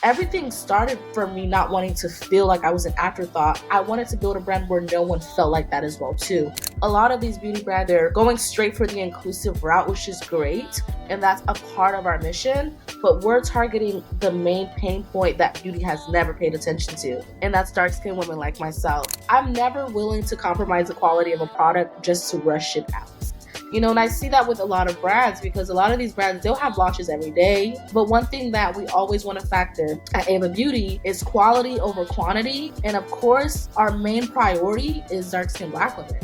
Everything started from me not wanting to feel like I was an afterthought. I wanted to build a brand where no one felt like that as well too. A lot of these beauty brands, they're going straight for the inclusive route, which is great, and that's a part of our mission, but we're targeting the main pain point that beauty has never paid attention to, and that's dark skinned women like myself. I'm never willing to compromise the quality of a product just to rush it out. And I see that with a lot of brands because a lot of these brands, they'll have launches every day. But one thing that we always want to factor at Aeva Beauty is quality over quantity. And of course, our main priority is dark skinned Black women.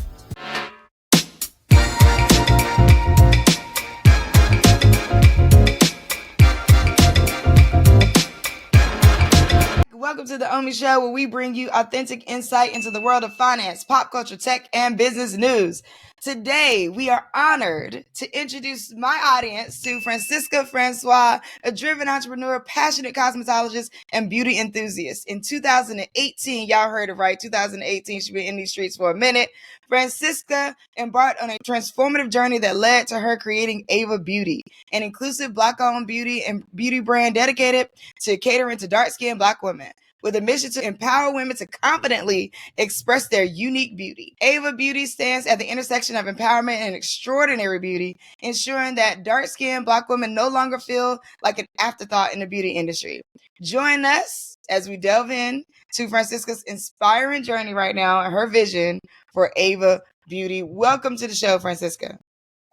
Welcome to the Omi Show, where we bring you authentic insight into the world of finance, pop culture, tech, and business news. Today, we are honored to introduce my audience to Francisco Francois, a driven entrepreneur, passionate cosmetologist, and beauty enthusiast. In 2018, y'all heard it right, 2018, she's been in these streets for a minute. Francisca embarked on a transformative journey that led to her creating Aeva Beauty, an inclusive Black-owned beauty and beauty brand dedicated to catering to dark-skinned Black women, with a mission to empower women to confidently express their unique beauty. Aeva Beauty stands at the intersection of empowerment and extraordinary beauty, ensuring that dark-skinned Black women no longer feel like an afterthought in the beauty industry. Join us as we delve in to Francisca's inspiring journey right now and her vision for Aeva Beauty. Welcome to the show, Francisca.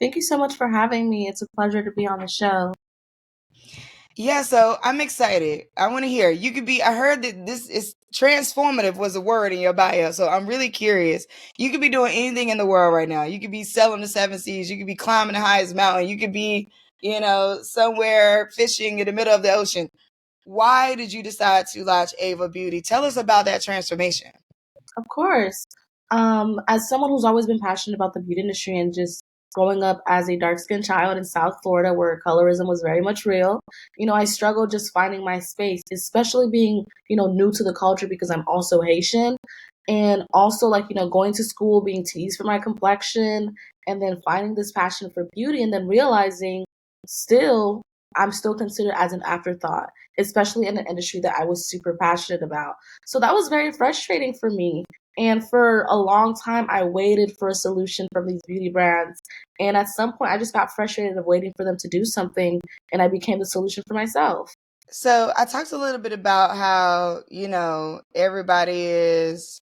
Thank you so much for having me. It's a pleasure to be on the show. Yeah, so I'm excited. I want to hear. I heard that this is transformative was a word in your bio. So I'm really curious. You could be doing anything in the world right now. You could be selling the seven seas. You could be climbing the highest mountain. You could be, somewhere fishing in the middle of the ocean. Why did you decide to launch Aeva Beauty? Tell us about that transformation. Of course. As someone who's always been passionate about the beauty industry and just growing up as a dark skinned child in South Florida where colorism was very much real, I struggled just finding my space, especially being, new to the culture because I'm also Haitian. And also, like, going to school, being teased for my complexion, and then finding this passion for beauty, and then realizing still, I'm still considered as an afterthought, especially in an industry that I was super passionate about. So that was very frustrating for me. And for a long time, I waited for a solution from these beauty brands. And at some point, I just got frustrated of waiting for them to do something, and I became the solution for myself. So I talked a little bit about how, everybody is,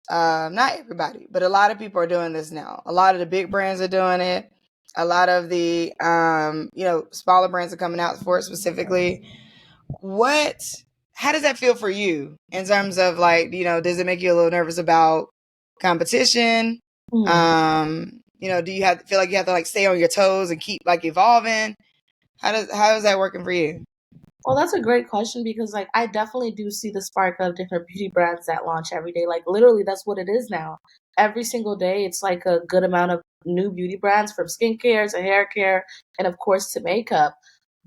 not everybody, but a lot of people are doing this now. A lot of the big brands are doing it. A lot of the, smaller brands are coming out for it specifically. How does that feel for you in terms of does it make you a little nervous about competition? Do you feel like you have to stay on your toes and keep evolving? How is that working for you? Well, that's a great question because I definitely do see the spark of different beauty brands that launch every day. Like literally that's what it is now. Every single day it's like a good amount of new beauty brands from skincare to hair care and of course to makeup.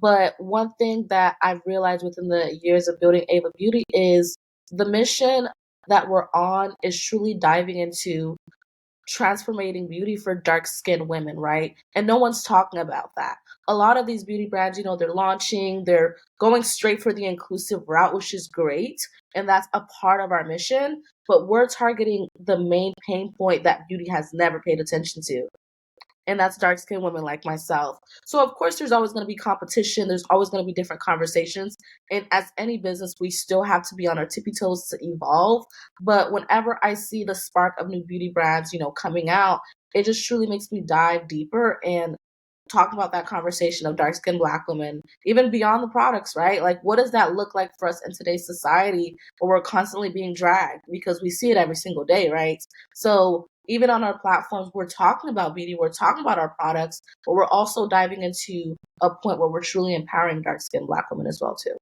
But one thing that I've realized within the years of building Ava Beauty is the mission that we're on is truly diving into transformating beauty for dark skinned women, right? And no one's talking about that. A lot of these beauty brands, they're launching, they're going straight for the inclusive route, which is great. And that's a part of our mission. But we're targeting the main pain point that beauty has never paid attention to, and that's dark skinned women like myself. So of course there's always going to be competition, there's always going to be different conversations, and as any business we still have to be on our tippy toes to evolve. But whenever I see the spark of new beauty brands, coming out, it just truly makes me dive deeper and talk about that conversation of dark skinned Black women, even beyond the products, right? Like, what does that look like for us in today's society where we're constantly being dragged because we see it every single day, right? So, even on our platforms, we're talking about beauty, we're talking about our products, but we're also diving into a point where we're truly empowering dark skinned Black women as well, too.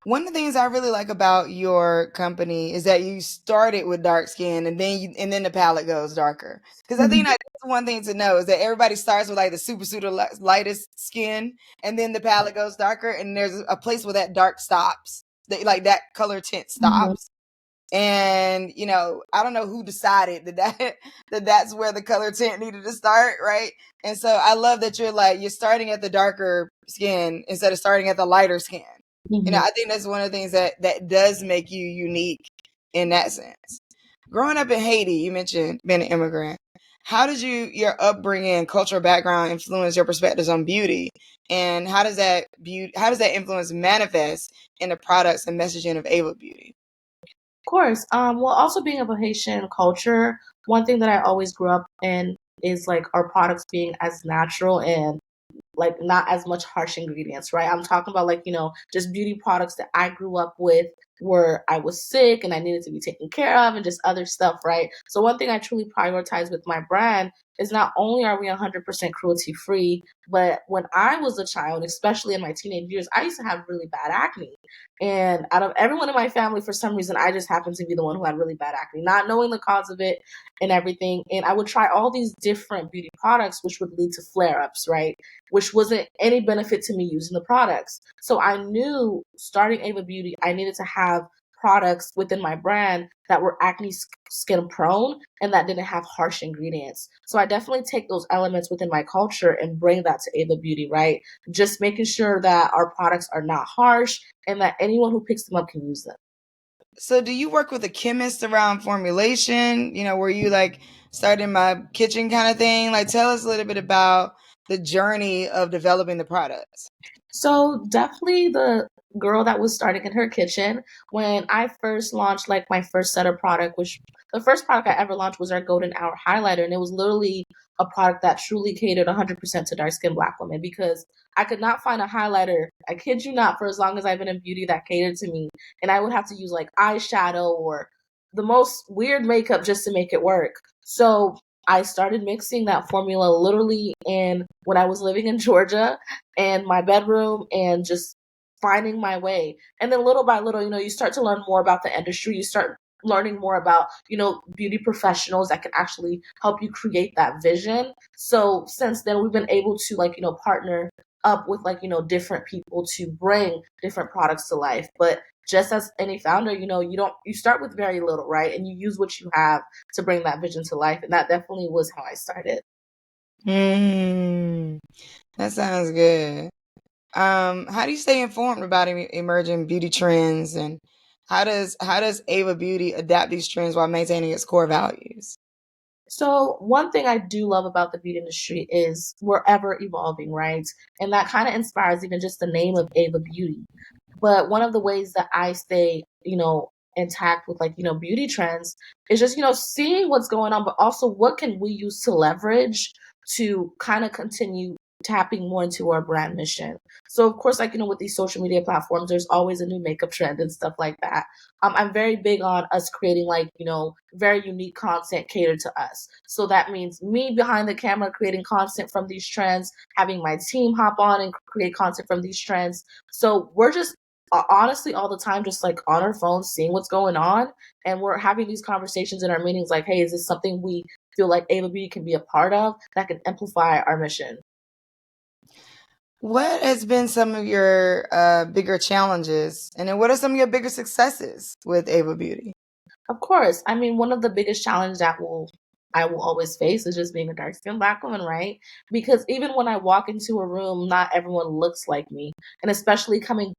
One of the things I really like about your company is that you started with dark skin and then the palette goes darker. Because I think that's one thing to know is that everybody starts with the super lightest skin, and then the palette goes darker, and there's a place where that dark stops, that color tint stops. And I don't know who decided that's where the color tint needed to start, right? And so I love that you're starting at the darker skin instead of starting at the lighter skin. I think that's one of the things that does make you unique in that sense. Growing up in Haiti, you mentioned being an immigrant. How did your upbringing and cultural background influence your perspectives on beauty? And how does that influence manifest in the products and messaging of Ava Beauty? Of course. Well, also being of a Haitian culture, one thing that I always grew up in is like our products being as natural and like not as much harsh ingredients, right? I'm talking about like, just beauty products that I grew up with where I was sick and I needed to be taken care of and just other stuff, right? So one thing I truly prioritize with my brand is not only are we 100% cruelty free, but when I was a child, especially in my teenage years, I used to have really bad acne. And out of everyone in my family, for some reason, I just happened to be the one who had really bad acne, not knowing the cause of it and everything. And I would try all these different beauty products, which would lead to flare ups, right? Which wasn't any benefit to me using the products. So I knew starting Ava Beauty, I needed to have products within my brand that were acne skin prone and that didn't have harsh ingredients. So I definitely take those elements within my culture and bring that to Ava Beauty, right? Just making sure that our products are not harsh and that anyone who picks them up can use them. So do you work with a chemist around formulation? Were you like starting my kitchen kind of thing? Like tell us a little bit about the journey of developing the products. So definitely the girl that was starting in her kitchen when I first launched like my first set of product, which the first product I ever launched was our golden hour highlighter, and it was literally a product that truly catered 100% to dark skinned black women because I could not find a highlighter, I kid you not, for as long as I've been in beauty that catered to me, and I would have to use like eyeshadow or the most weird makeup just to make it work. So I started mixing that formula literally in when I was living in Georgia and my bedroom and just finding my way. And then little by little, you start to learn more about the industry. You start learning more about, beauty professionals that can actually help you create that vision. So since then we've been able to like, partner up with like, different people to bring different products to life. But just as any founder, you start with very little, right? And you use what you have to bring that vision to life. And that definitely was how I started. That sounds good. How do you stay informed about emerging beauty trends, and how does Ava Beauty adapt these trends while maintaining its core values? So one thing I do love about the beauty industry is we're ever evolving, right? And that kind of inspires even just the name of Ava Beauty. But one of the ways that I stay, intact with like, beauty trends is just, seeing what's going on, but also what can we use to leverage to kind of continue tapping more into our brand mission. So of course, like, with these social media platforms, there's always a new makeup trend and stuff like that. I'm very big on us creating like, very unique content catered to us. So that means me behind the camera creating content from these trends, having my team hop on and create content from these trends. So we're just honestly all the time just like on our phones seeing what's going on, and we're having these conversations in our meetings like, hey, is this something we feel like Ava Beauty can be a part of that can amplify our mission? What has been some of your bigger challenges, and then what are some of your bigger successes with Ava Beauty? Of course. I mean, one of the biggest challenges that will I will always face is just being a dark skinned black woman, right? Because even when I walk into a room, not everyone looks like me. And especially coming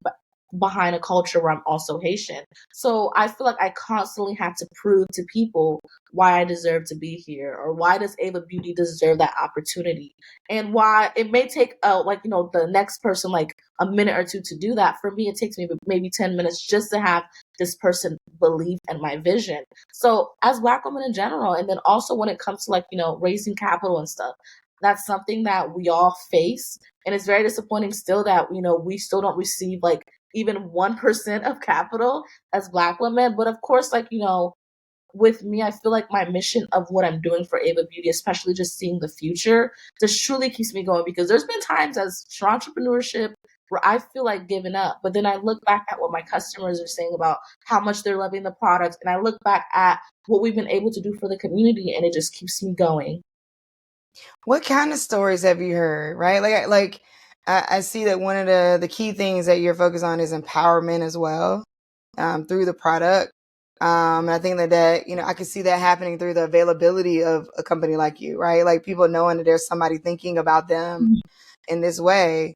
behind a culture where I'm also Haitian. So I feel like I constantly have to prove to people why I deserve to be here or why does Ava Beauty deserve that opportunity. And why it may take like, the next person like a minute or two to do that. For me, it takes me maybe 10 minutes just to have this person believe in my vision. So as black women in general, and then also when it comes to like, raising capital and stuff, that's something that we all face. And it's very disappointing still that, we still don't receive like even 1% of capital as black women. But of course, like, with me, I feel like my mission of what I'm doing for Ava Beauty, especially just seeing the future, just truly keeps me going because there's been times as entrepreneurship where I feel like giving up. But then I look back at what my customers are saying about how much they're loving the product. And I look back at what we've been able to do for the community, and it just keeps me going. What kind of stories have you heard? Right, I see that one of the key things that you're focused on is empowerment as well, through the product. And I think that I can see that happening through the availability of a company like you, right? Like people knowing that there's somebody thinking about them in this way.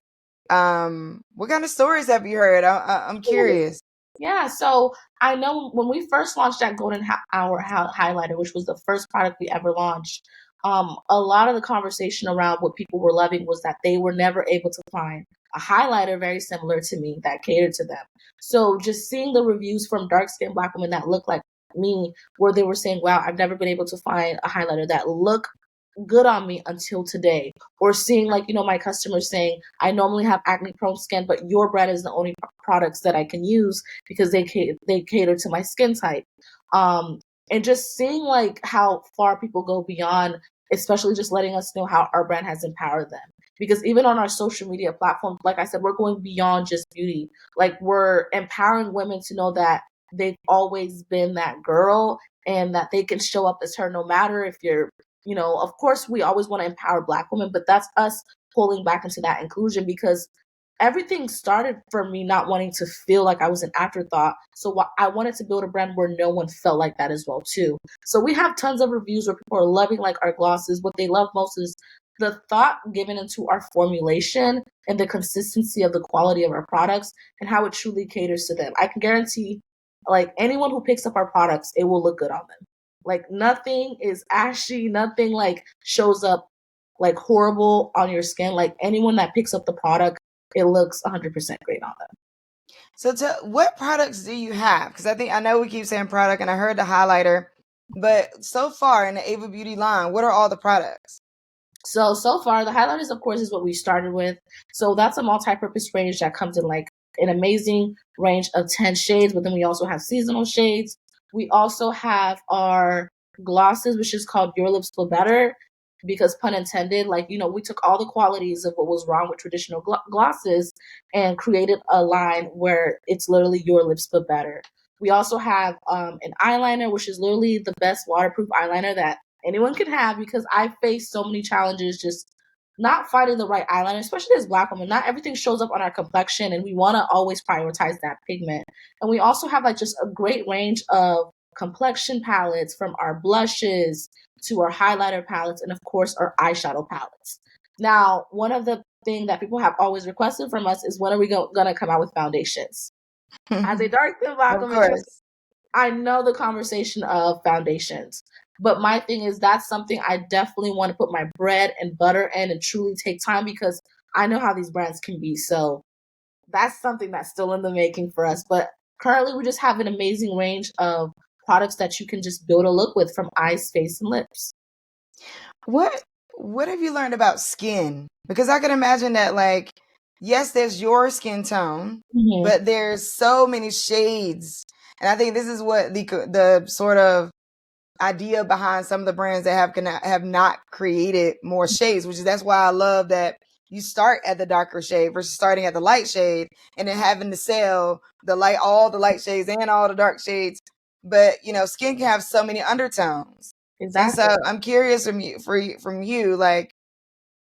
What kind of stories have you heard? I'm curious. Yeah, so I know when we first launched that Hour highlighter, which was the first product we ever launched, a lot of the conversation around what people were loving was that they were never able to find a highlighter very similar to me that catered to them. So just seeing the reviews from dark skinned Black women that look like me, where they were saying, "Wow, I've never been able to find a highlighter that look good on me until today," or seeing like my customers saying, "I normally have acne prone skin, but your brand is the only products that I can use because they cater to my skin type." um and just seeing like how far people go beyond, especially just letting us know how our brand has empowered them, because even on our social media platforms, like I said, we're going beyond just beauty. Like, we're empowering women to know that they've always been that girl, and that they can show up as her no matter if you're, of course, we always want to empower Black women, but that's us pulling back into that inclusion, because everything started for me not wanting to feel like I was an afterthought. So I wanted to build a brand where no one felt like that as well too. So we have tons of reviews where people are loving like our glosses. What they love most is the thought given into our formulation and the consistency of the quality of our products and how it truly caters to them. I can guarantee, like, anyone who picks up our products, it will look good on them. Like, nothing is ashy, nothing like shows up like horrible on your skin. Like, anyone that picks up the product, it looks 100% great on them. So, what products do you have? Because I know we keep saying product, and I heard the highlighter, but so far in the Aeva Beauty line, what are all the products? So far, the highlighters, of course, is what we started with. So that's a multi-purpose range that comes in like an amazing range of 10 shades, but then we also have seasonal shades. We also have our glosses, which is called Your Lips Feel Better, because pun intended, like, we took all the qualities of what was wrong with traditional glosses and created a line where it's literally Your Lips Feel Better. We also have an eyeliner, which is literally the best waterproof eyeliner that anyone can have, because I face so many challenges just not finding the right eyeliner, especially as Black women. Not everything shows up on our complexion, and we want to always prioritize that pigment. And we also have like just a great range of complexion palettes, from our blushes to our highlighter palettes, and of course our eyeshadow palettes. Now, one of the things that people have always requested from us is, when are we gonna come out with foundations? As a dark skinned Black Of woman, trust, course. I know the conversation of foundations, but my thing is, that's something I definitely want to put my bread and butter in and truly take time, because I know how these brands can be. So that's something that's still in the making for us. But currently, we just have an amazing range of products that you can just build a look with, from eyes, face, and lips. What what have you learned about skin? Because I can imagine that, like, yes, there's your skin tone, Mm-hmm. but there's so many shades. And I think this is what the sort of idea behind some of the brands that have not created more shades, which is that's why I love that you start at the darker shade versus starting at the light shade and then having to sell all the light shades and all the dark shades. But skin can have so many undertones. And Exactly. so I'm curious from you, like,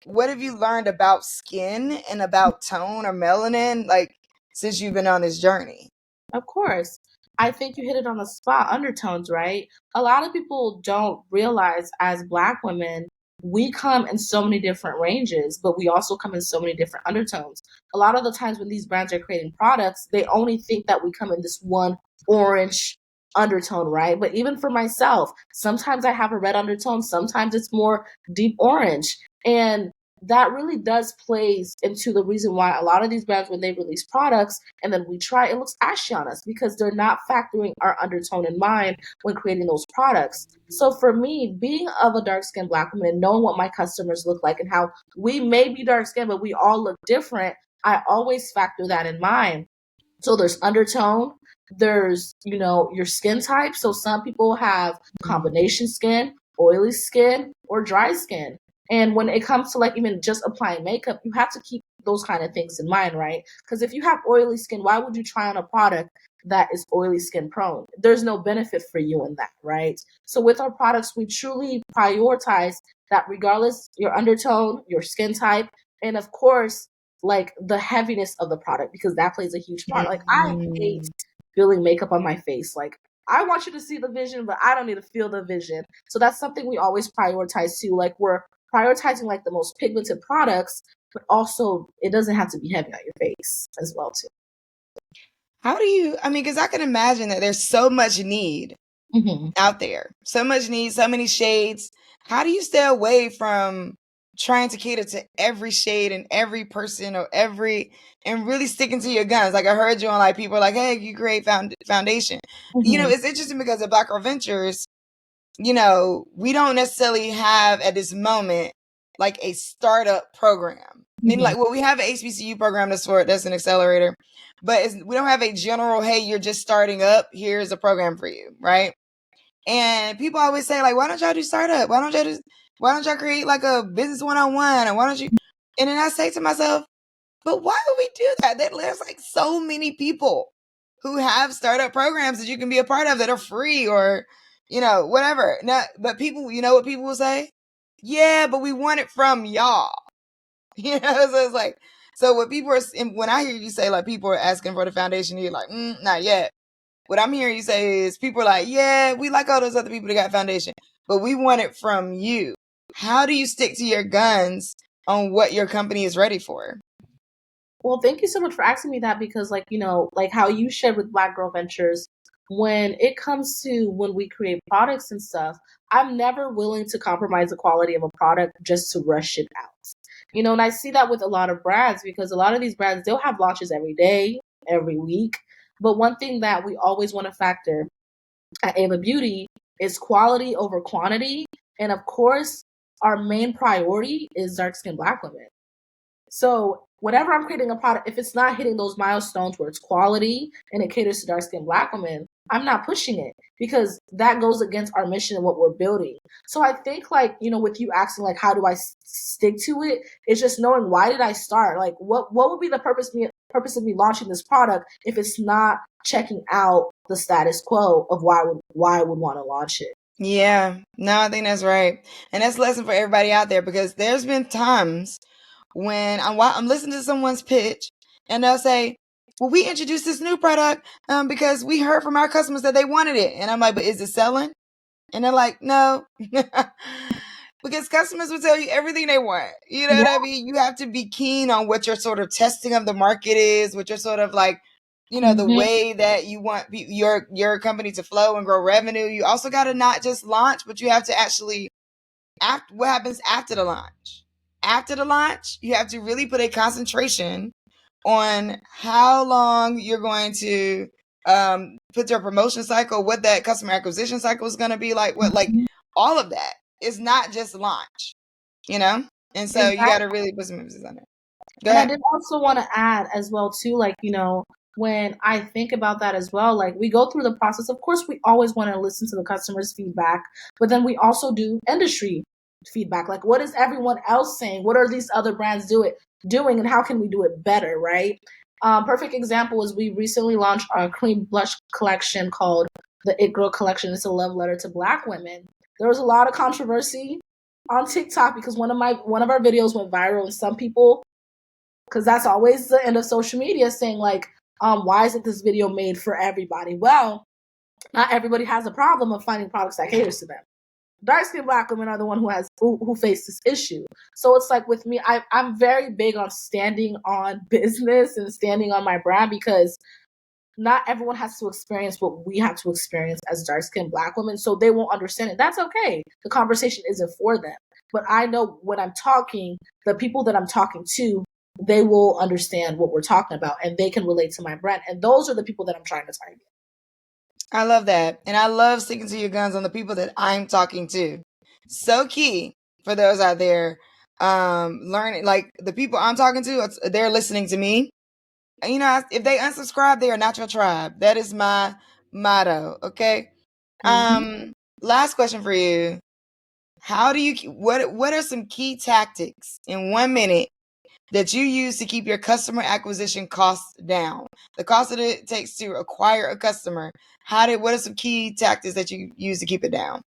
what have you learned about skin and about tone or melanin, like, since you've been on this journey? Of course. I think you hit it on the spot. Undertones, right? A lot of people don't realize, as Black women, we come in so many different ranges, but we also come in so many different undertones. A lot of the times when these brands are creating products, they only think that we come in this one orange undertone, right? But even for myself, sometimes I have a red undertone, sometimes it's more deep orange. And that really does plays into the reason why a lot of these brands, when they release products and then we try, it looks ashy on us, because they're not factoring our undertone in mind when creating those products. So for me, being of a dark skinned Black woman and knowing what my customers look like and how we may be dark skinned, but we all look different, I always factor that in mind. So there's undertone, there's, your skin type. So some people have combination skin, oily skin, or dry skin. And when it comes to like even just applying makeup, you have to keep those kind of things in mind, right? Because if you have oily skin, why would you try on a product that is oily skin prone? There's no benefit for you in that, right? So with our products, we truly prioritize that, regardless your undertone, your skin type, and of course, like the heaviness of the product, because that plays a huge part. Like, I hate Mm. feeling makeup on my face. Like, I want you to see the vision, but I don't need to feel the vision. So that's something we always prioritize too. Like, we're prioritizing like the most pigmented products, but also it doesn't have to be heavy on your face as well too. How do you, I mean, because I can imagine that there's so much need out there, so much need, so many shades. How do you stay away from trying to cater to every shade and every person or and really sticking to your guns? Like I heard you on like people are like, hey, you create foundation. It's interesting because at Black Girl Ventures, we don't necessarily have at this moment like a startup program. I mean, like, well, we have an HBCU program that's an accelerator, but we don't have a general, hey, you're just starting up, here's a program for you, right? And people always say, like, why don't y'all do startup? Why don't y'all create like a business one-on-one? And why don't you? And then I say to myself, but why would we do that? There's like so many people who have startup programs that you can be a part of that are free or, whatever. Now, but people, you know what people will say? Yeah, but we want it from y'all. So it's like, so what people are, when I hear you say like people are asking for the foundation, you're like, not yet. What I'm hearing you say is people are like, yeah, we like all those other people that got foundation, but we want it from you. How do you stick to your guns on what your company is ready for? Well, thank you so much for asking me that because, like, like how you shared with Black Girl Ventures, when it comes to when we create products and stuff, I'm never willing to compromise the quality of a product just to rush it out. And I see that with a lot of brands because a lot of these brands, they'll have launches every day, every week. But one thing that we always want to factor at Aeva Beauty is quality over quantity. And of course, our main priority is dark skinned Black women. So whenever I'm creating a product, if it's not hitting those milestones where it's quality and it caters to dark skinned Black women, I'm not pushing it because that goes against our mission and what we're building. So I think like, with you asking like, how do I stick to it? It's just knowing why did I start? Like what would be the purpose of me launching this product if it's not checking out the status quo of why I would want to launch it? Yeah, no, I think that's right. And that's a lesson for everybody out there because there's been times when I'm listening to someone's pitch and they'll say, well, we introduced this new product because we heard from our customers that they wanted it. And I'm like, but is it selling? And they're like, no. Because customers will tell you everything they want. You know what I mean? You have to be keen on what your sort of testing of the market is, what your sort of like, the way that you want your company to flow and grow revenue. You also got to not just launch, but you have to actually what happens after the launch. After the launch, you have to really put a concentration on how long you're going to put your promotion cycle, what that customer acquisition cycle is going to be like, all of that. It's not just launch, And so you got to really put some emphasis on it. Go ahead. I did also want to add as well too, like, when I think about that as well, like we go through the process. Of course, we always want to listen to the customer's feedback, but then we also do industry feedback. Like, what is everyone else saying? What are these other brands doing, and how can we do it better, right? Perfect example is we recently launched our cream blush collection called the It Girl Collection. It's a love letter to Black women. There was a lot of controversy on TikTok because one of our videos went viral, and some people, because that's always the end of social media, saying like, why isn't this video made for everybody? Well, not everybody has a problem of finding products that caters to them. Dark skinned Black women are the one who face this issue. So it's like with me, I'm very big on standing on business and standing on my brand because not everyone has to experience what we have to experience as dark skinned Black women. So they won't understand it. That's okay. The conversation isn't for them. But I know when I'm talking, the people that I'm talking to, they will understand what we're talking about and they can relate to my brand. And those are the people that I'm trying to target. I love that. And I love sticking to your guns on the people that I'm talking to. So key for those out there learning, like the people I'm talking to, they're listening to me. If they unsubscribe, they are not your tribe. That is my motto. Okay. Last question for you. How do you, what are some key tactics in 1 minute that you use to keep your customer acquisition costs down? The cost that it takes to acquire a customer. What are some key tactics that you use to keep it down?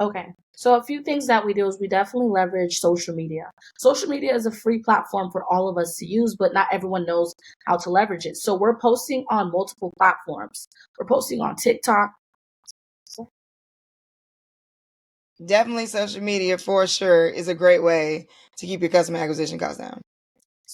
Okay. So a few things that we do is we definitely leverage social media. Social media is a free platform for all of us to use, but not everyone knows how to leverage it. So we're posting on multiple platforms. We're posting on TikTok. Definitely social media for sure is a great way to keep your customer acquisition costs down.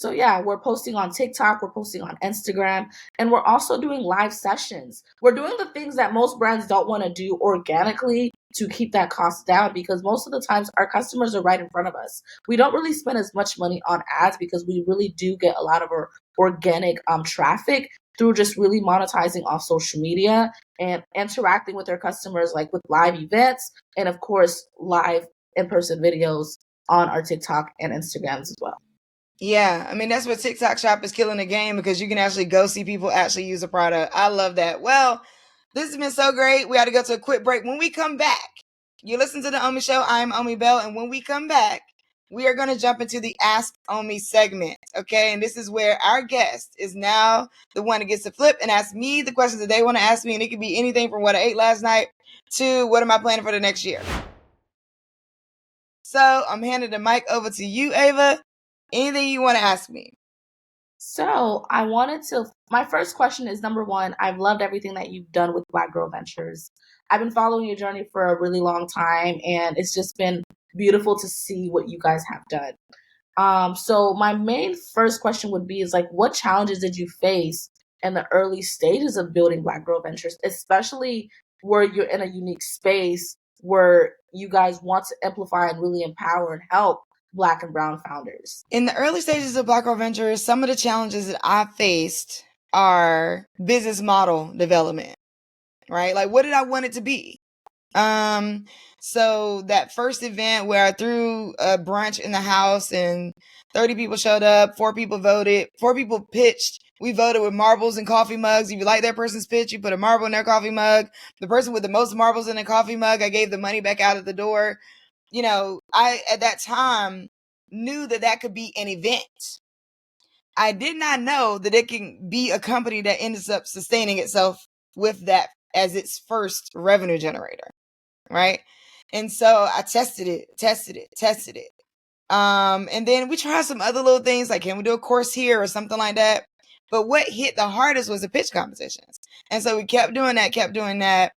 So yeah, we're posting on TikTok, we're posting on Instagram, and we're also doing live sessions. We're doing the things that most brands don't want to do organically to keep that cost down, because most of the times our customers are right in front of us. We don't really spend as much money on ads because we really do get a lot of our organic traffic through just really monetizing off social media and interacting with our customers, like with live events and of course live in-person videos on our TikTok and Instagrams as well. Yeah, I mean, that's what TikTok Shop is killing the game, because you can actually go see people actually use a product. I love that. Well, this has been so great. We had to go to a quick break. When we come back, you listen to the Omi Show. I'm Omi Bell. And when we come back, we are going to jump into the Ask Omi segment. Okay. And this is where our guest is now the one that gets to flip and ask me the questions that they want to ask me. And it could be anything from what I ate last night to what am I planning for the next year. So I'm handing the mic over to you, Aeva. Anything you want to ask me? So my first question is, number one, I've loved everything that you've done with Black Girl Ventures. I've been following your journey for a really long time, and it's just been beautiful to see what you guys have done. So my main first question would be is like, what challenges did you face in the early stages of building Black Girl Ventures, especially where you're in a unique space where you guys want to amplify and really empower and help Black and brown founders? In the early stages of Black Girl Ventures, some of the challenges that I faced are business model development, right? Like, what did I want it to be? So that first event where I threw a brunch in the house and 30 people showed up, 4 people voted, 4 people pitched. We voted with marbles and coffee mugs. If you like that person's pitch, you put a marble in their coffee mug. The person with the most marbles in the coffee mug, I gave the money back out of the door. I, at that time, knew that could be an event. I did not know that it can be a company that ends up sustaining itself with that as its first revenue generator, right? And so I tested it. And then we tried some other little things, like, can we do a course here or something like that? But what hit the hardest was the pitch competitions. And so we kept doing that.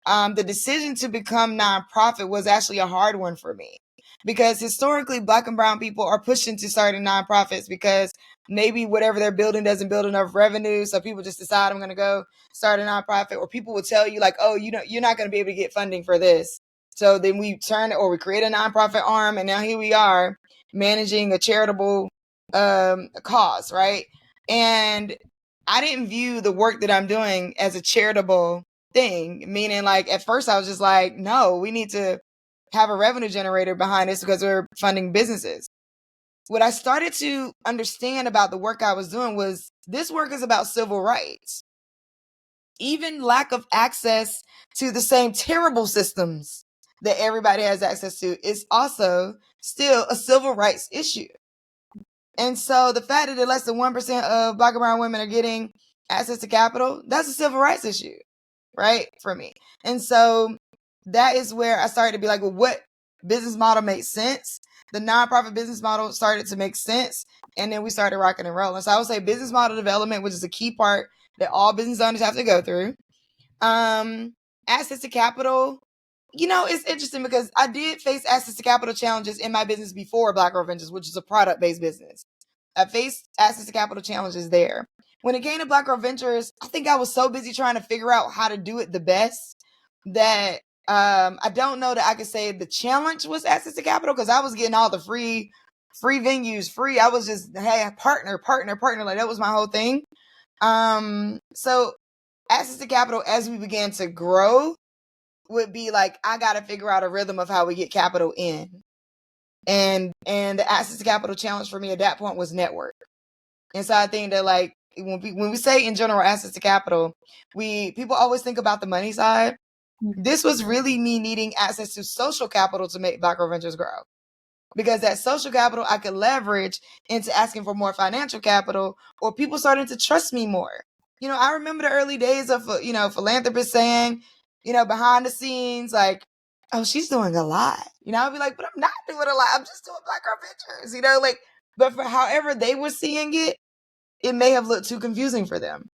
The decision to become nonprofit was actually a hard one for me, because historically Black and brown people are pushing to starting nonprofits because maybe whatever they're building doesn't build enough revenue. So people just decide, I'm going to go start a nonprofit, or people will tell you like, oh, you're not going to be able to get funding for this. So then we we create a nonprofit arm. And now here we are managing a charitable cause. Right. And I didn't view the work that I'm doing as a charitable thing, meaning like at first I was just like, no, we need to have a revenue generator behind this because we're funding businesses. What I started to understand about the work I was doing was this work is about civil rights. Even lack of access to the same terrible systems that everybody has access to is also still a civil rights issue. And so the fact that less than 1% of Black and brown women are getting access to capital, that's a civil rights issue, right? For me. And so that is where I started to be like, well, what business model makes sense? The nonprofit business model started to make sense. And then we started rocking and rolling. So I would say business model development, which is a key part that all business owners have to go through. Access to capital. It's interesting because I did face access to capital challenges in my business before Black Girl Ventures, which is a product-based business. I faced access to capital challenges there. When it came to Black Girl Ventures, I think I was so busy trying to figure out how to do it the best that I don't know that I could say the challenge was access to capital, because I was getting all the free venues, free. I was just, hey, partner. Like that was my whole thing. So access to capital as we began to grow would be like, I got to figure out a rhythm of how we get capital in. And the access to capital challenge for me at that point was network. And so I think that like when we say in general access to capital, people always think about the money side. This was really me needing access to social capital to make Black Girl Ventures grow. Because that social capital I could leverage into asking for more financial capital, or people starting to trust me more. I remember the early days of, philanthropists saying, behind the scenes, like, oh, she's doing a lot. I'd be like, but I'm not doing a lot. I'm just doing Black Girl Ventures, but for however they were seeing it, it may have looked too confusing for them.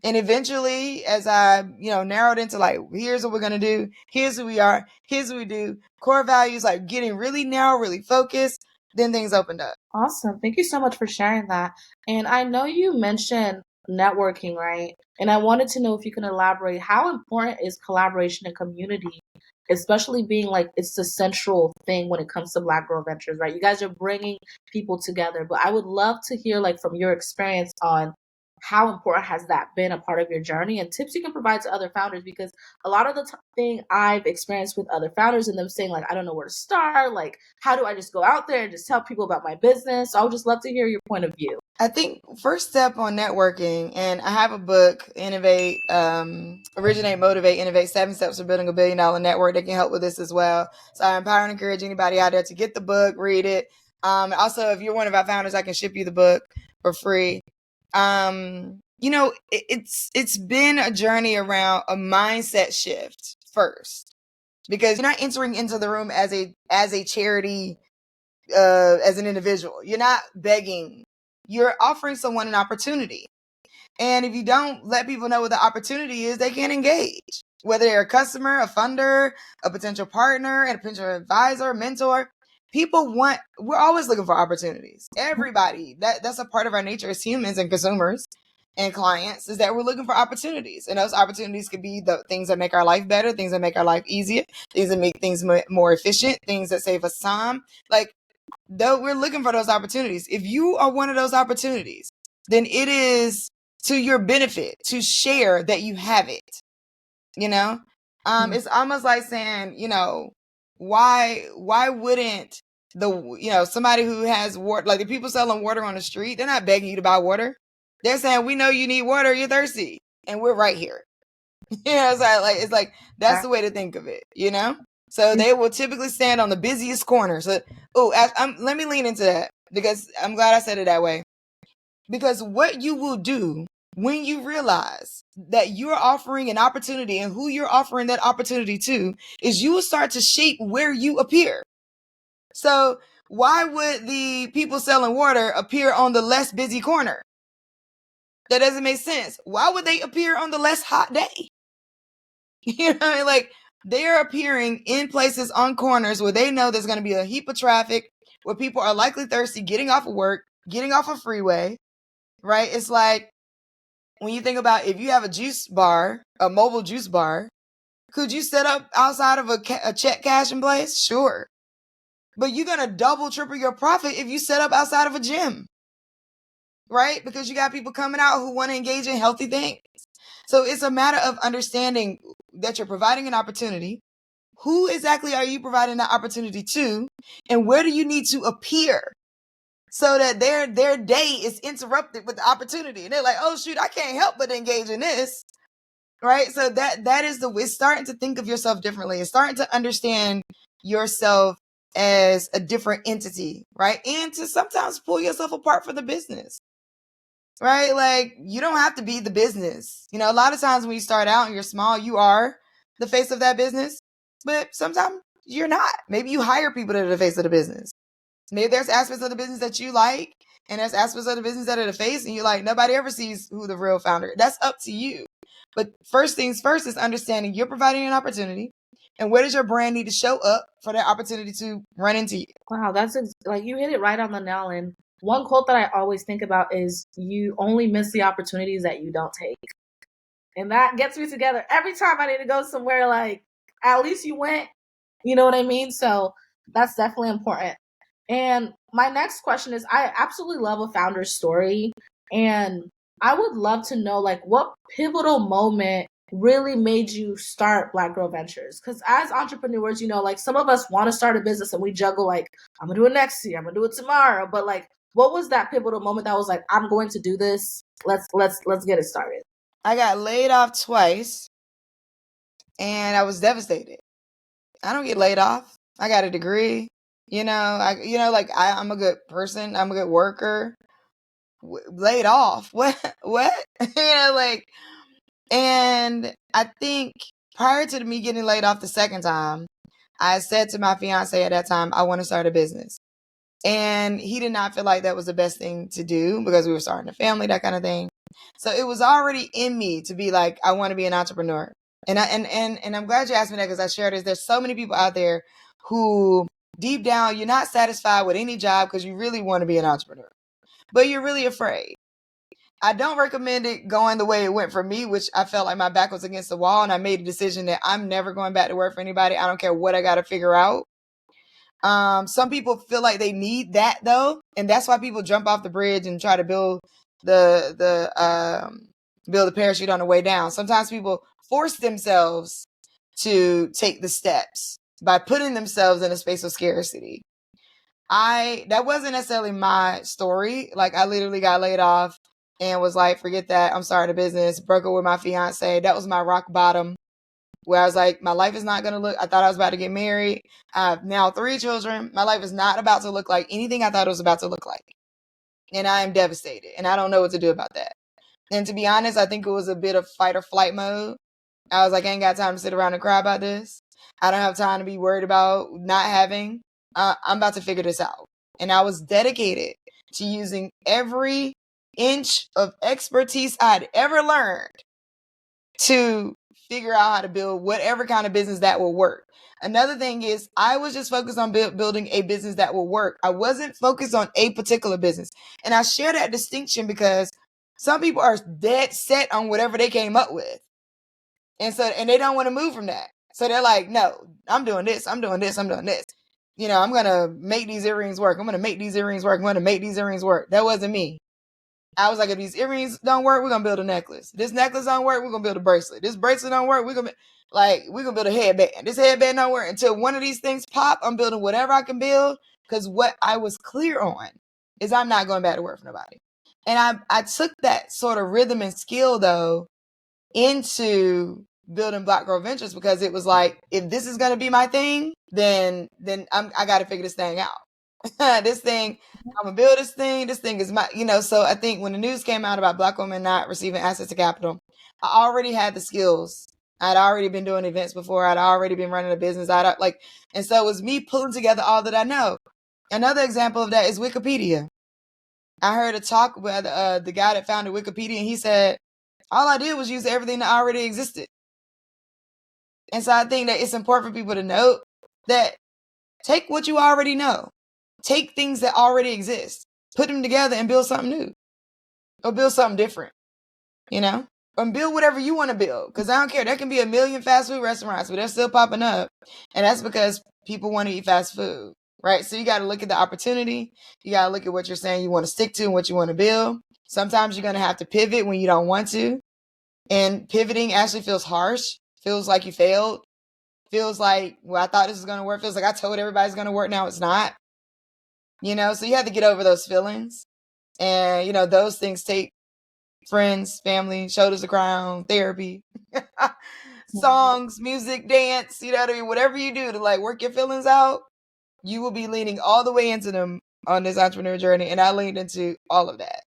And eventually, as I, narrowed into like, here's what we're going to do. Here's who we are. Here's what we do. Core values, like getting really narrow, really focused. Then things opened up. Awesome. Thank you so much for sharing that. And I know you mentioned networking, right? And I wanted to know if you can elaborate how important is collaboration and community, especially being like it's the central thing when it comes to Black Girl Ventures, right? You guys are bringing people together, but I would love to hear like from your experience on how important has that been a part of your journey and tips you can provide to other founders because a lot of the thing I've experienced with other founders and them saying like I don't know where to start, like how do I just go out there and just tell people about my business? So I would just love to hear your point of view. I think first step on networking, and I have a book, Innovate, Originate, Motivate, Innovate, 7 Steps for Building a $1 billion network that can help with this as well. So I empower and encourage anybody out there to get the book, read it. Also, if you're one of our founders, I can ship you the book for free. It's been a journey around a mindset shift first, because you're not entering into the room as a charity, as an individual. You're not begging. You're offering someone an opportunity. And if you don't let people know what the opportunity is, they can't engage. Whether they're a customer, a funder, a potential partner, a potential advisor, mentor, we're always looking for opportunities. Everybody, that's a part of our nature as humans and consumers and clients, is that we're looking for opportunities. And those opportunities could be the things that make our life better, things that make our life easier, things that make things more efficient, things that save us time. Like, though we're looking for those opportunities. If you are one of those opportunities, then it is to your benefit to share that you have it. It's almost like saying, why wouldn't somebody who has water, like the people selling water on the street, they're not begging you to buy water. They're saying, we know you need water, you're thirsty, and we're right here. It's like that's the way to think of it. So they will typically stand on the busiest corner. So, let me lean into that because I'm glad I said it that way. Because what you will do when you realize that you're offering an opportunity and who you're offering that opportunity to is you will start to shape where you appear. So why would the people selling water appear on the less busy corner? That doesn't make sense. Why would they appear on the less hot day? Like they're appearing in places on corners where they know there's going to be a heap of traffic, where people are likely thirsty, getting off of work, getting off a freeway, right? It's like when you think about if you have a juice bar, a mobile juice bar, could you set up outside of a check cashing place? Sure. But you're going to double, triple your profit if you set up outside of a gym, right? Because you got people coming out who want to engage in healthy things. So it's a matter of understanding that you're providing an opportunity. Who exactly are you providing that opportunity to? And where do you need to appear so that their day is interrupted with the opportunity? And they're like, oh, shoot, I can't help but engage in this. Right? So that is it's starting to think of yourself differently. It's starting to understand yourself as a different entity, right? And to sometimes pull yourself apart for the business. Right? Like you don't have to be the business. A lot of times when you start out and you're small, you are the face of that business, but sometimes you're not. Maybe you hire people that are the face of the business. Maybe there's aspects of the business that you like, and there's aspects of the business that are the face, and you're like, nobody ever sees who the real founder. That's up to you. But first things first is understanding you're providing an opportunity, and where does your brand need to show up for that opportunity to run into you? Wow, that's like you hit it right on the nail. And one quote that I always think about is you only miss the opportunities that you don't take. And that gets me together every time I need to go somewhere, like at least you went, you know what I mean? So that's definitely important. And my next question is I absolutely love a founder's story. And I would love to know like what pivotal moment really made you start Black Girl Ventures? Because as entrepreneurs, like some of us want to start a business and we juggle like, I'm gonna do it next year, I'm gonna do it tomorrow. But like what was that pivotal moment that was like, I'm going to do this? Let's get it started. I got laid off twice and I was devastated. I don't get laid off. I got a degree. I'm a good person. I'm a good worker. Laid off. What? And I think prior to me getting laid off the second time, I said to my fiance at that time, I want to start a business. And he did not feel like that was the best thing to do because we were starting a family, that kind of thing. So it was already in me to be like, I want to be an entrepreneur. And I'm glad you asked me that because I shared this. There's so many people out there who deep down, you're not satisfied with any job because you really want to be an entrepreneur, but you're really afraid. I don't recommend it going the way it went for me, which I felt like my back was against the wall, and I made a decision that I'm never going back to work for anybody. I don't care what I got to figure out. Some people feel like they need that though, and that's why people jump off the bridge and try to build build a parachute on the way down. Sometimes people force themselves to take the steps by putting themselves in a space of scarcity. That wasn't necessarily my story. Like, I literally got laid off and was like, forget that. I'm starting a business, broke up with my fiance. That was my rock bottom, where I was like, my life is not going to look, I thought I was about to get married. I have now 3 children. My life is not about to look like anything I thought it was about to look like. And I am devastated, and I don't know what to do about that. And to be honest, I think it was a bit of fight or flight mode. I was like, I ain't got time to sit around and cry about this. I don't have time to be worried about not having. I'm about to figure this out. And I was dedicated to using every inch of expertise I'd ever learned to figure out how to build whatever kind of business that will work. Another thing is, I was just focused on building a business that will work. I wasn't focused on a particular business. And I share that distinction because some people are dead set on whatever they came up with. And they don't want to move from that. So they're like, no, I'm doing this. I'm doing this. I'm doing this. You know, I'm going to make these earrings work. I'm going to make these earrings work. I'm going to make these earrings work. That wasn't me. I was like, if these earrings don't work, we're going to build a necklace. This necklace don't work, we're going to build a bracelet. This bracelet don't work, we're going to build a headband. This headband don't work. Until one of these things pop, I'm building whatever I can build, because what I was clear on is I'm not going back to work for nobody. And I took that sort of rhythm and skill, though, into building Black Girl Ventures, because it was like, if this is going to be my thing, then I got to figure this thing out. This thing, I'm gonna build this thing. This thing is my, so I think when the news came out about Black women not receiving access to capital, I already had the skills. I'd already been doing events before. I'd already been running a business. And so it was me pulling together all that I know. Another example of that is Wikipedia. I heard a talk with the guy that founded Wikipedia, and he said, all I did was use everything that already existed. And so I think that it's important for people to note that take what you already know. Take things that already exist, put them together and build something new, or build something different, and build whatever you want to build. Because I don't care. There can be a million fast food restaurants, but they're still popping up. And that's because people want to eat fast food, right? So you got to look at the opportunity. You got to look at what you're saying you want to stick to and what you want to build. Sometimes you're going to have to pivot when you don't want to. And pivoting actually feels harsh, feels like you failed, feels like, well, I thought this was going to work. Feels like I told everybody it's going to work. Now it's not. So you have to get over those feelings. And, those things take friends, family, shoulders to cry on, therapy, songs, music, dance, what I mean? Whatever you do to work your feelings out, you will be leaning all the way into them on this entrepreneur journey. And I leaned into all of that.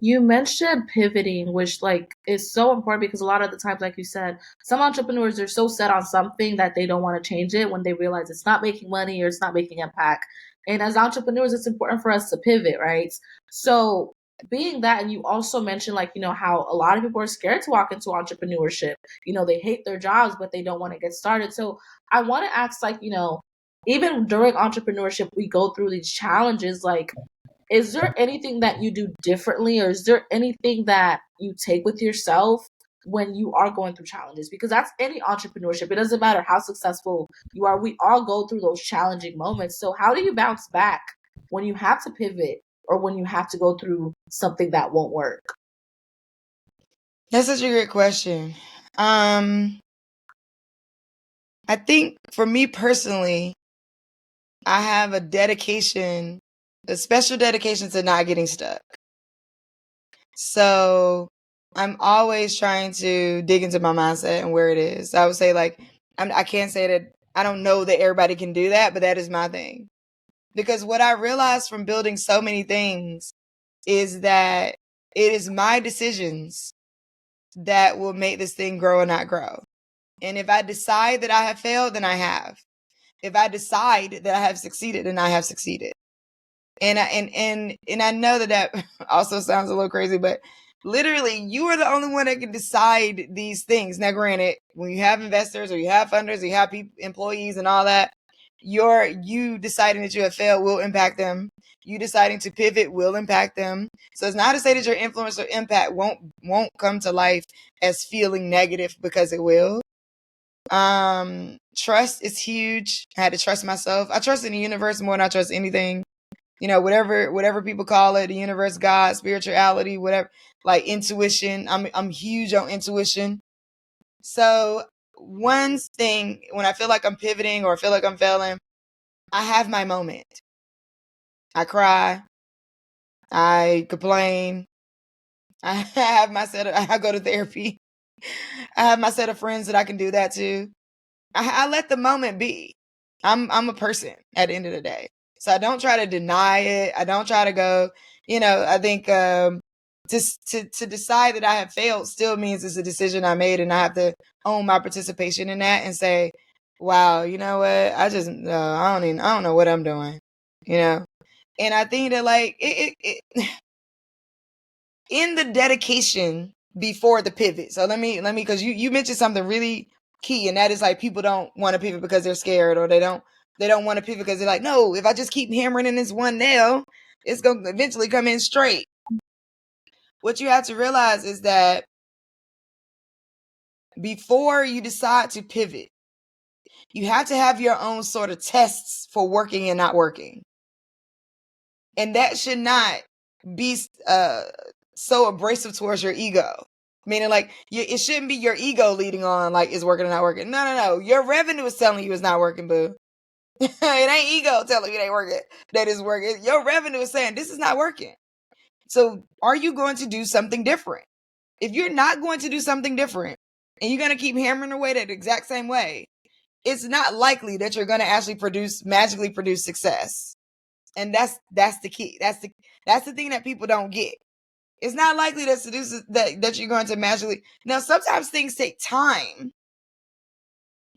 You mentioned pivoting, which is so important, because a lot of the times, like you said, some entrepreneurs are so set on something that they don't want to change it when they realize it's not making money or it's not making impact. And as entrepreneurs, it's important for us to pivot, right? So being that, and you also mentioned how a lot of people are scared to walk into entrepreneurship. They hate their jobs, but they don't want to get started. So I want to ask, even during entrepreneurship, we go through these challenges, is there anything that you do differently, or is there anything that you take with yourself when you are going through challenges? Because that's any entrepreneurship. It doesn't matter how successful you are. We all go through those challenging moments. So how do you bounce back when you have to pivot, or when you have to go through something that won't work? That's such a great question. I think for me personally, I have a special dedication to not getting stuck. So I'm always trying to dig into my mindset and where it is. I would say I can't say that I don't know that everybody can do that, but that is my thing. Because what I realized from building so many things is that it is my decisions that will make this thing grow or not grow. And if I decide that I have failed, then I have. If I decide that I have succeeded, then I have succeeded. And I know that also sounds a little crazy, but literally, you are the only one that can decide these things. Now, granted, when you have investors or you have funders, or you have employees and all that, you deciding that you have failed will impact them. You deciding to pivot will impact them. So it's not to say that your influence or impact won't come to life as feeling negative, because it will. Trust is huge. I had to trust myself. I trust in the universe more than I trust anything. Whatever people call it, the universe, God, spirituality, whatever, like intuition. I'm huge on intuition. So one thing, when I feel like I'm pivoting or feel like I'm failing, I have my moment. I cry. I complain. I I go to therapy. I have my set of friends that I can do that to. I let the moment be. I'm a person at the end of the day. So I don't try to deny it. I don't try to go, I think to decide that I have failed still means it's a decision I made, and I have to own my participation in that and say, wow, you know what? I don't know what I'm doing, And I think that like it in the dedication before the pivot. So let me because you mentioned something really key, and that is like people don't want to pivot because they're scared, or they don't want to pivot because they're like, no, if I just keep hammering in this one nail, it's going to eventually come in straight. What you have to realize is that before you decide to pivot, you have to have your own sort of tests for working and not working. And that should not be so abrasive towards your ego. Meaning, like, it shouldn't be your ego leading on, like, is working or not working. No. Your revenue is telling you it's not working, boo. It ain't ego telling you it ain't working, that it's working. Your revenue is saying this is not working. So are you going to do something different? If you're not going to do something different, and you're going to keep hammering away that exact same way, it's not likely that you're going to actually magically produce success. And that's the key. That's the thing that people don't get. It's not likely that you're going to magically. Now, sometimes things take time.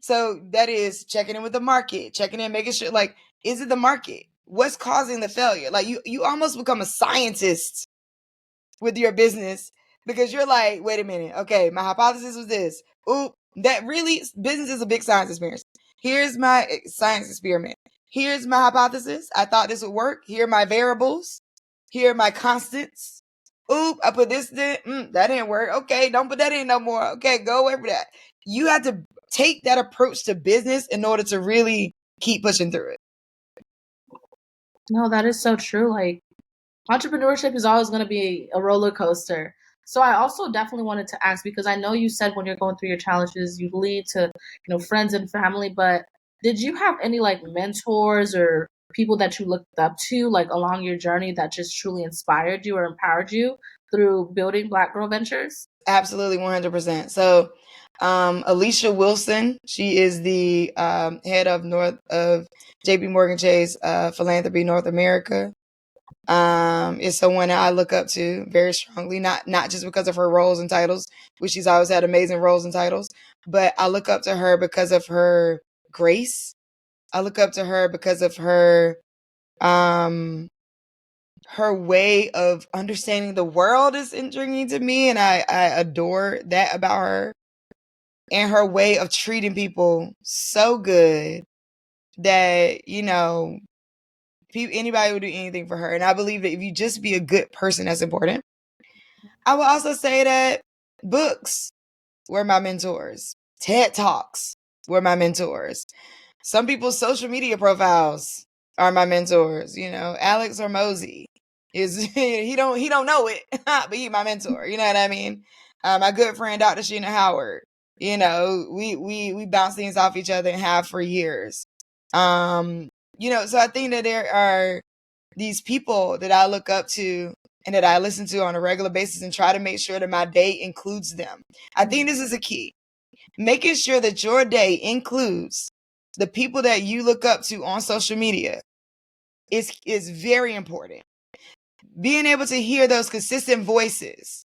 So that is checking in with the market, checking in, making sure, like, is it the market? What's causing the failure? Like, you almost become a scientist with your business, because you're like, wait a minute. Okay, my hypothesis was this. Ooh, that really, business is a big science experience. Here's my science experiment. Here's my hypothesis. I thought this would work. Here are my variables. Here are my constants. Oop, I put this in. That didn't work. Okay, don't put that in no more. Okay, go away from that. You have to take that approach to business in order to really keep pushing through it. No, that is so true. Like, entrepreneurship is always going to be a roller coaster. So I also definitely wanted to ask, because I know you said when you're going through your challenges, you lead to, friends and family, but did you have any like mentors or people that you looked up to like along your journey that just truly inspired you or empowered you through building Black Girl Ventures? Absolutely, 100%. So Alicia Wilson, she is the head of JP Morgan Chase Philanthropy North America. Is someone that I look up to very strongly, not just because of her roles and titles, which she's always had amazing roles and titles, but I look up to her because of her grace. I look up to her because of her way of understanding the world is intriguing to me, and I adore that about her. And her way of treating people so good that, anybody would do anything for her. And I believe that if you just be a good person, that's important. I will also say that books were my mentors. TED Talks were my mentors. Some people's social media profiles are my mentors. Alex Hormozy is he don't know it, but he's my mentor. You know what I mean? My good friend Dr. Sheena Howard. We bounce things off each other and have for years. So I think that there are these people that I look up to and that I listen to on a regular basis and try to make sure that my day includes them. I think this is a key. Making sure that your day includes the people that you look up to on social media is very important. Being able to hear those consistent voices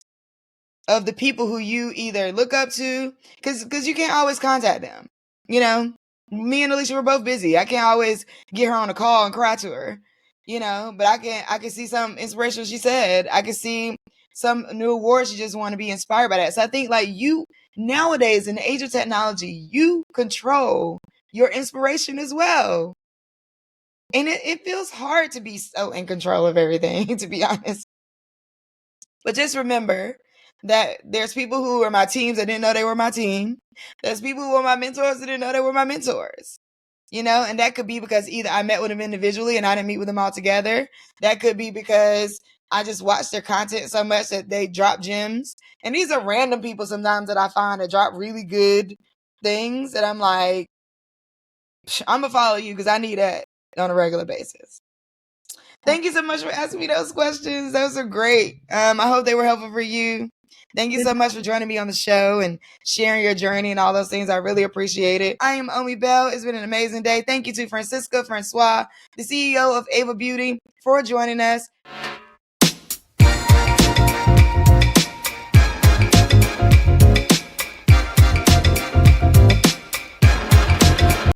of the people who you either look up to, because you can't always contact them. Me and Alicia were both busy. I can't always get her on a call and cry to her, but I can see some inspiration she said. I can see some new awards. You just want to be inspired by that. So I think like you nowadays in the age of technology, you control your inspiration as well. And it feels hard to be so in control of everything, to be honest. But just remember that there's people who are my teams that didn't know they were my team. There's people who are my mentors that didn't know they were my mentors. You know, and that could be because either I met with them individually and I didn't meet with them all together. That could be because I just watched their content so much that they drop gems. And these are random people sometimes that I find that drop really good things that I'm like, I'm going to follow you because I need that on a regular basis. Thank you so much for asking me those questions. Those are great. I hope they were helpful for you. Thank you so much for joining me on the show and sharing your journey and all those things. I really appreciate it. I am Omi Bell. It's been an amazing day. Thank you to Francisco Francois, the CEO of Aeva Beauty, for joining us.